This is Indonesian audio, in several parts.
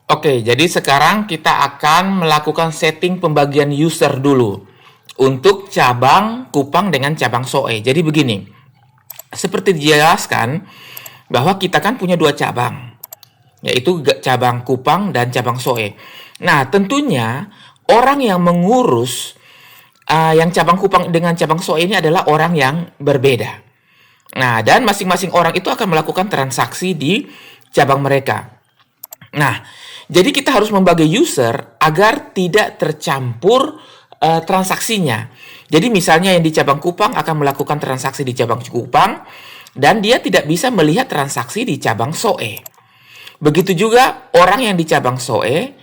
Oke, jadi sekarang kita akan melakukan setting pembagian user dulu untuk cabang Kupang dengan cabang Soe. Jadi begini, seperti dijelaskan bahwa kita kan punya dua cabang, yaitu cabang Kupang dan cabang Soe. Nah, tentunya orang yang mengurus yang cabang Kupang dengan cabang Soe ini adalah orang yang berbeda. Nah, dan masing-masing orang itu akan melakukan transaksi di cabang mereka. Nah, jadi kita harus membagi user agar tidak tercampur transaksinya. Jadi misalnya yang di cabang Kupang akan melakukan transaksi di cabang Kupang dan dia tidak bisa melihat transaksi di cabang Soe. Begitu juga orang yang di cabang Soe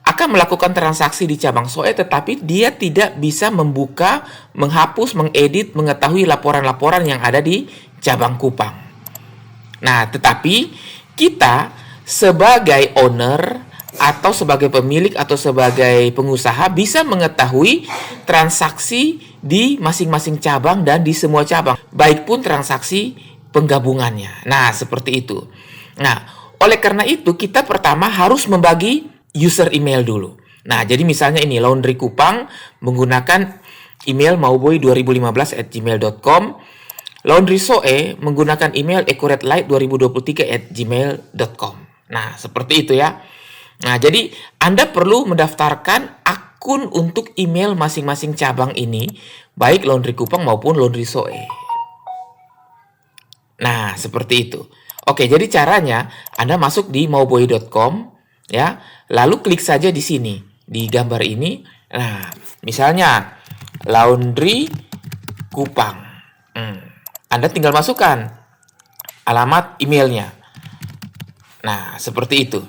akan melakukan transaksi di cabang Soe tetapi dia tidak bisa membuka, menghapus, mengedit, mengetahui laporan-laporan yang ada di cabang Kupang. Nah, tetapi kita sebagai owner atau sebagai pemilik atau sebagai pengusaha bisa mengetahui transaksi di masing-masing cabang dan di semua cabang, baik pun transaksi penggabungannya. Nah, seperti itu. Nah, oleh karena itu kita pertama harus membagi user email dulu. Nah, jadi misalnya ini Laundry Kupang menggunakan email mauboy2015@gmail.com. Laundry Soe menggunakan email accuratelight2023@gmail.com. Nah, seperti itu ya. Nah, jadi Anda perlu mendaftarkan akun untuk email masing-masing cabang ini, baik Laundry Kupang maupun Laundry Soe. Nah, seperti itu. Oke, jadi caranya Anda masuk di mauboy.com ya, lalu klik saja di sini, di gambar ini. Nah, misalnya Laundry Kupang. Anda tinggal masukkan alamat emailnya. Nah, seperti itu.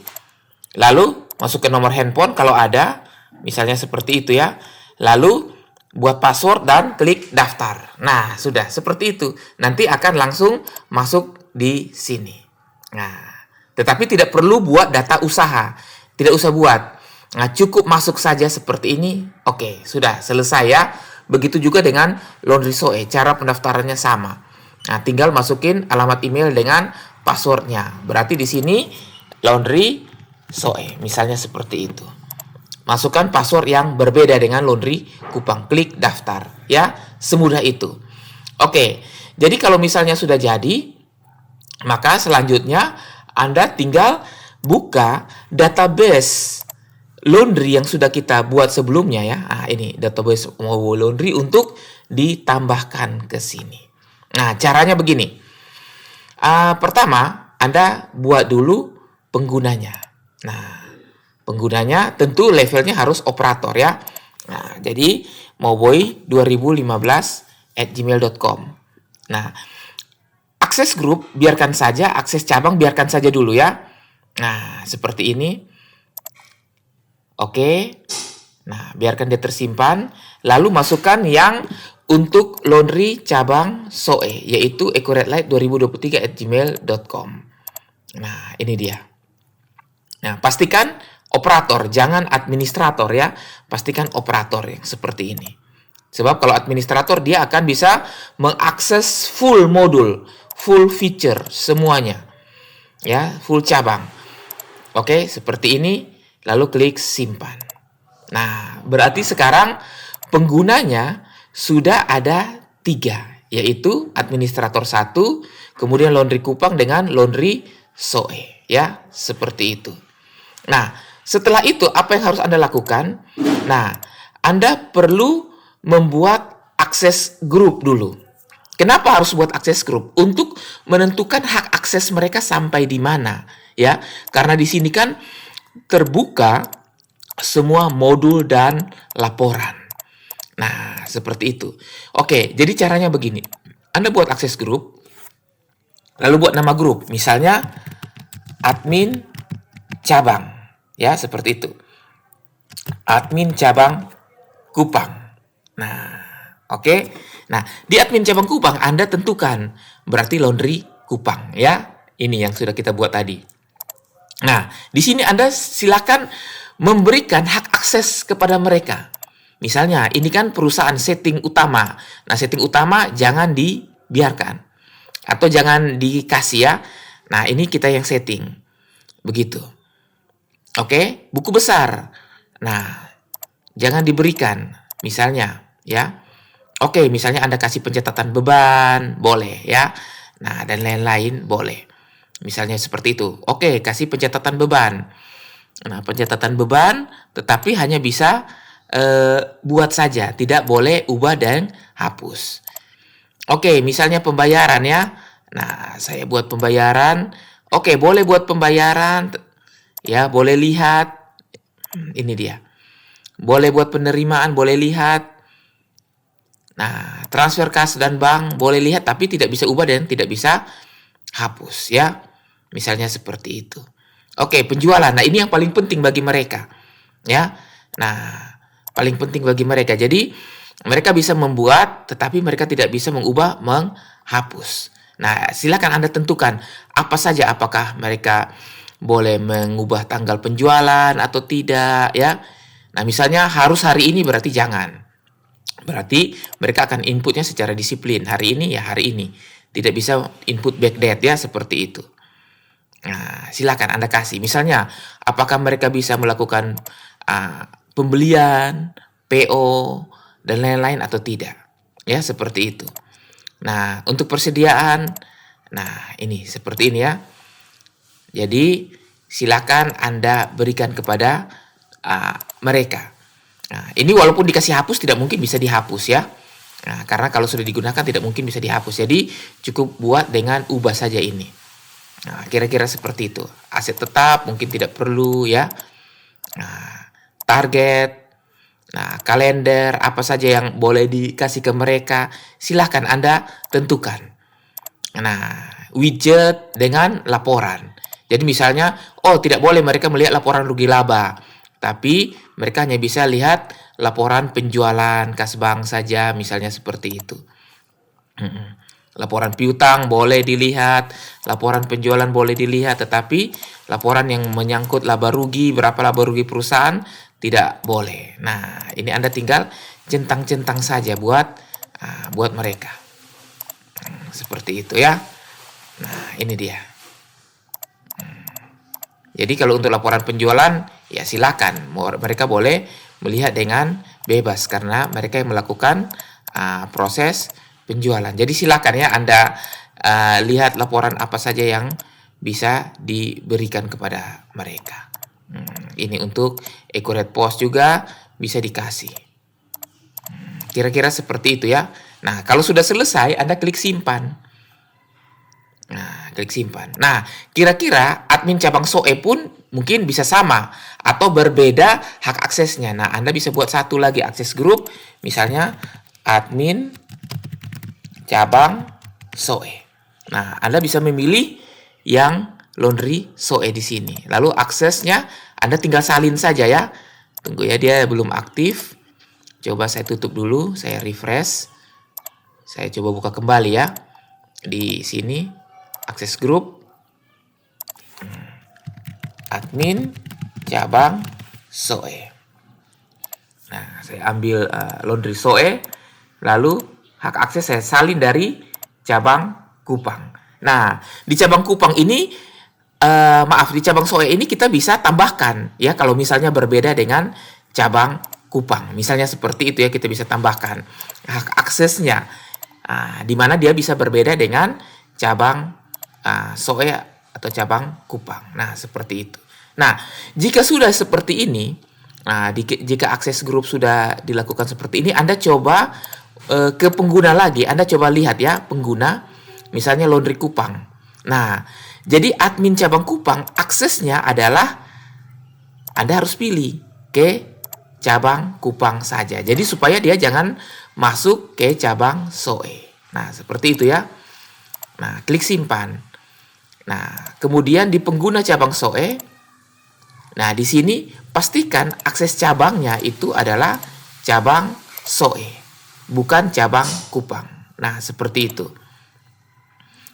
Lalu, masukkan nomor handphone kalau ada. Misalnya seperti itu ya. Lalu, buat password dan klik daftar. Nah, sudah. Seperti itu. Nanti akan langsung masuk di sini. Nah, tetapi tidak perlu buat data usaha. Tidak usah buat. Nah, cukup masuk saja seperti ini. Oke, sudah selesai ya. Begitu juga dengan Laundry Soe. Cara pendaftarannya sama. Nah, tinggal masukin alamat email dengan passwordnya. Berarti di sini Laundry Soe, misalnya seperti itu. Masukkan password yang berbeda dengan Laundry Kupang. Klik daftar, ya. Semudah itu. Oke, jadi kalau misalnya sudah jadi, maka selanjutnya Anda tinggal buka database laundry yang sudah kita buat sebelumnya ya. Nah, ini database Mauboy Laundry untuk ditambahkan ke sini. Nah, caranya begini. Pertama, Anda buat dulu penggunanya. Nah, penggunanya tentu levelnya harus operator ya. Nah, jadi mauboy2015@gmail.com. Nah, akses grup biarkan saja, akses cabang biarkan saja dulu ya. Nah, seperti ini. Oke. Nah, biarkan dia tersimpan. Lalu masukkan yang untuk laundry cabang Soe, yaitu accuratelight2023@gmail.com. Nah, ini dia. Nah, pastikan operator, jangan administrator ya. Pastikan operator yang seperti ini. Sebab kalau administrator dia akan bisa mengakses full modul, full feature semuanya. Ya, full cabang. Oke, seperti ini. Lalu klik simpan. Nah, berarti sekarang penggunanya sudah ada 3, yaitu administrator 1, kemudian Laundry Kupang dengan Laundry Soe, ya, seperti itu. Nah, setelah itu apa yang harus Anda lakukan? Nah, Anda perlu membuat akses grup dulu. Kenapa harus buat akses grup? Untuk menentukan hak akses mereka sampai di mana, ya. Karena di sini kan terbuka semua modul dan laporan. Nah, seperti itu. Oke, jadi caranya begini. Anda buat akses grup, lalu buat nama grup. Misalnya, admin cabang. Ya, seperti itu. Admin cabang Kupang. Nah, oke. Nah, di admin cabang Kupang, Anda tentukan. Berarti Laundry Kupang, ya. Ini yang sudah kita buat tadi. Nah, di sini Anda silakan memberikan hak akses kepada mereka. Misalnya, ini kan perusahaan setting utama. Nah, setting utama jangan dibiarkan. Atau jangan dikasih ya. Nah, ini kita yang setting. Begitu. Oke, buku besar. Nah, jangan diberikan. Misalnya, ya. Oke, misalnya Anda kasih pencatatan beban, boleh ya. Nah, dan lain-lain boleh. Misalnya seperti itu. Oke, kasih pencatatan beban. Nah, pencatatan beban tetapi hanya bisa buat saja, tidak boleh ubah dan hapus. Oke, misalnya pembayaran ya. Nah, saya buat pembayaran. Oke, boleh buat pembayaran. Ya, boleh lihat. Ini dia. Boleh buat penerimaan, boleh lihat. Nah, transfer kas dan bank boleh lihat tapi tidak bisa ubah dan tidak bisa hapus ya. Misalnya seperti itu. Oke, penjualan. Nah, ini yang paling penting bagi mereka. Ya. Nah, paling penting bagi mereka. Jadi, mereka bisa membuat tetapi mereka tidak bisa mengubah, menghapus. Nah, silakan Anda tentukan apa saja, apakah mereka boleh mengubah tanggal penjualan atau tidak ya. Nah, misalnya harus hari ini berarti jangan. Berarti mereka akan inputnya secara disiplin. Hari ini ya hari ini. Tidak bisa input backdate ya seperti itu. Nah, silakan Anda kasih. Misalnya, apakah mereka bisa melakukan pembelian, PO, dan lain-lain atau tidak. Ya, seperti itu. Nah, untuk persediaan, nah ini seperti ini ya. Jadi, silakan Anda berikan kepada mereka. Nah, ini walaupun dikasih hapus tidak mungkin bisa dihapus ya. Nah, karena kalau sudah digunakan tidak mungkin bisa dihapus. Jadi cukup buat dengan ubah saja ini. Nah, kira-kira seperti itu. Aset tetap mungkin tidak perlu ya. Nah, target, nah kalender, apa saja yang boleh dikasih ke mereka, silahkan Anda tentukan. Nah, widget dengan laporan. Jadi misalnya, oh tidak boleh mereka melihat laporan rugi laba. Tapi mereka hanya bisa lihat laporan penjualan kas bank saja, misalnya seperti itu. Laporan piutang boleh dilihat, laporan penjualan boleh dilihat, tetapi laporan yang menyangkut laba rugi, berapa laba rugi perusahaan, tidak boleh. Nah, ini Anda tinggal centang-centang saja buat mereka. Seperti itu ya. Nah, ini dia. Jadi kalau untuk laporan penjualan, ya silakan. Mereka boleh melihat dengan bebas karena mereka yang melakukan proses penjualan. Jadi silakan ya Anda lihat laporan apa saja yang bisa diberikan kepada mereka. Ini untuk accurate post juga bisa dikasih. Kira-kira seperti itu ya. Nah, kalau sudah selesai, Anda klik simpan. Nah, klik simpan. Nah, kira-kira admin cabang SOE pun mungkin bisa sama atau berbeda hak aksesnya. Nah, Anda bisa buat satu lagi akses grup, misalnya admin cabang SOE. Nah, Anda bisa memilih yang laundry SOE di sini. Lalu aksesnya Anda tinggal salin saja ya. Tunggu ya, dia belum aktif. Coba saya tutup dulu, saya refresh. Saya coba buka kembali ya. Di sini akses grup admin cabang SOE. Nah, saya ambil laundry SOE, lalu hak akses saya salin dari cabang Kupang. Nah, di cabang Kupang ini di cabang SOE ini kita bisa tambahkan ya kalau misalnya berbeda dengan cabang Kupang. Misalnya seperti itu ya, kita bisa tambahkan hak aksesnya di mana dia bisa berbeda dengan cabang SOE atau cabang Kupang. Nah, seperti itu. Nah, jika sudah seperti ini, jika akses grup sudah dilakukan seperti ini, Anda coba ke pengguna lagi. Anda coba lihat ya, pengguna, misalnya laundry Kupang. Nah, jadi admin cabang Kupang, aksesnya adalah Anda harus pilih ke cabang Kupang saja. Jadi supaya dia jangan masuk ke cabang SOE. Nah, seperti itu ya. Nah, klik simpan. Nah, kemudian di pengguna cabang SOE, nah di sini pastikan akses cabangnya itu adalah cabang SOE, bukan cabang Kupang. Nah, seperti itu.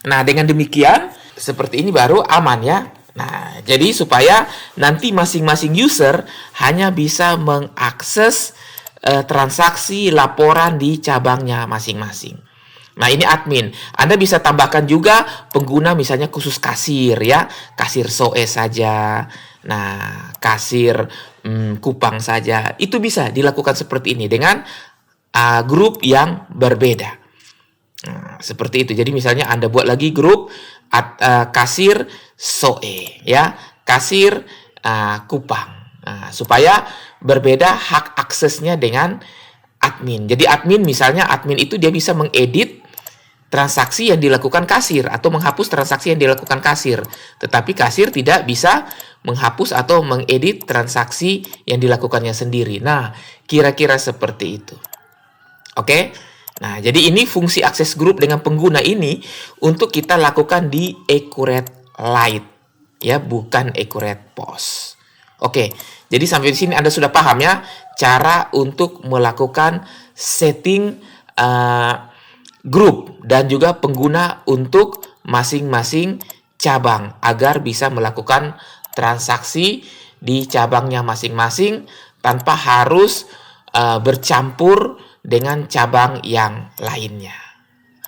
Nah, dengan demikian, seperti ini baru aman ya. Nah, jadi supaya nanti masing-masing user hanya bisa mengakses transaksi laporan di cabangnya masing-masing. Nah, ini admin. Anda bisa tambahkan juga pengguna misalnya khusus kasir ya. Kasir SOE saja. Nah, kasir Kupang saja. Itu bisa dilakukan seperti ini dengan grup yang berbeda. Nah, seperti itu. Jadi misalnya Anda buat lagi grup kasir Soe, ya, kasir Kupang. Nah, supaya berbeda hak aksesnya dengan admin. Jadi misalnya admin itu dia bisa mengedit transaksi yang dilakukan kasir atau menghapus transaksi yang dilakukan kasir. Tetapi kasir tidak bisa menghapus atau mengedit transaksi yang dilakukannya sendiri. Nah, kira-kira seperti itu. Oke? Nah, jadi ini fungsi akses grup dengan pengguna ini untuk kita lakukan di Accurate Lite, ya, bukan Accurate Post. Oke, jadi sampai di sini Anda sudah paham ya cara untuk melakukan setting grup dan juga pengguna untuk masing-masing cabang agar bisa melakukan transaksi di cabangnya masing-masing tanpa harus bercampur dengan cabang yang lainnya.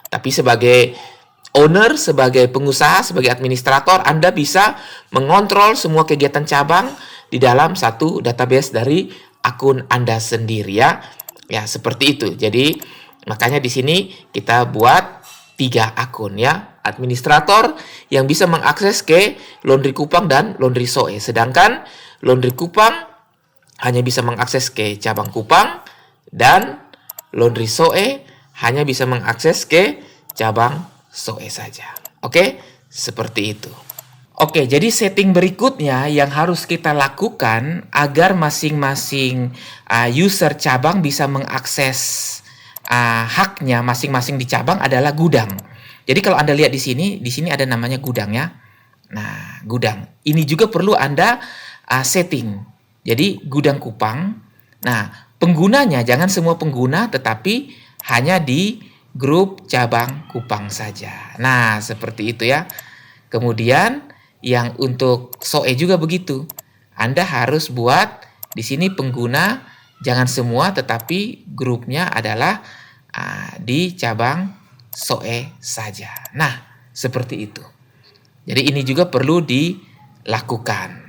Tapi sebagai owner, sebagai pengusaha, sebagai administrator, Anda bisa mengontrol semua kegiatan cabang di dalam satu database dari akun Anda sendiri, ya. Ya, seperti itu. Jadi, makanya di sini kita buat 3 akun, ya. Administrator yang bisa mengakses ke Laundry Kupang dan Laundry Soe. Sedangkan Laundry Kupang hanya bisa mengakses ke cabang Kupang dan Laundry Soe hanya bisa mengakses ke cabang Soe saja. Oke, seperti itu. Oke, jadi setting berikutnya yang harus kita lakukan agar masing-masing user cabang bisa mengakses haknya masing-masing di cabang adalah gudang. Jadi kalau Anda lihat di sini ada namanya gudang, ya. Nah, gudang. Ini juga perlu Anda setting. Jadi gudang Kupang. Nah, penggunanya jangan semua pengguna, tetapi hanya di grup cabang Kupang saja. Nah, seperti itu, ya. Kemudian yang untuk Soe juga begitu. Anda harus buat di sini pengguna jangan semua, tetapi grupnya adalah di cabang Soe saja. Nah, seperti itu. Jadi ini juga perlu dilakukan.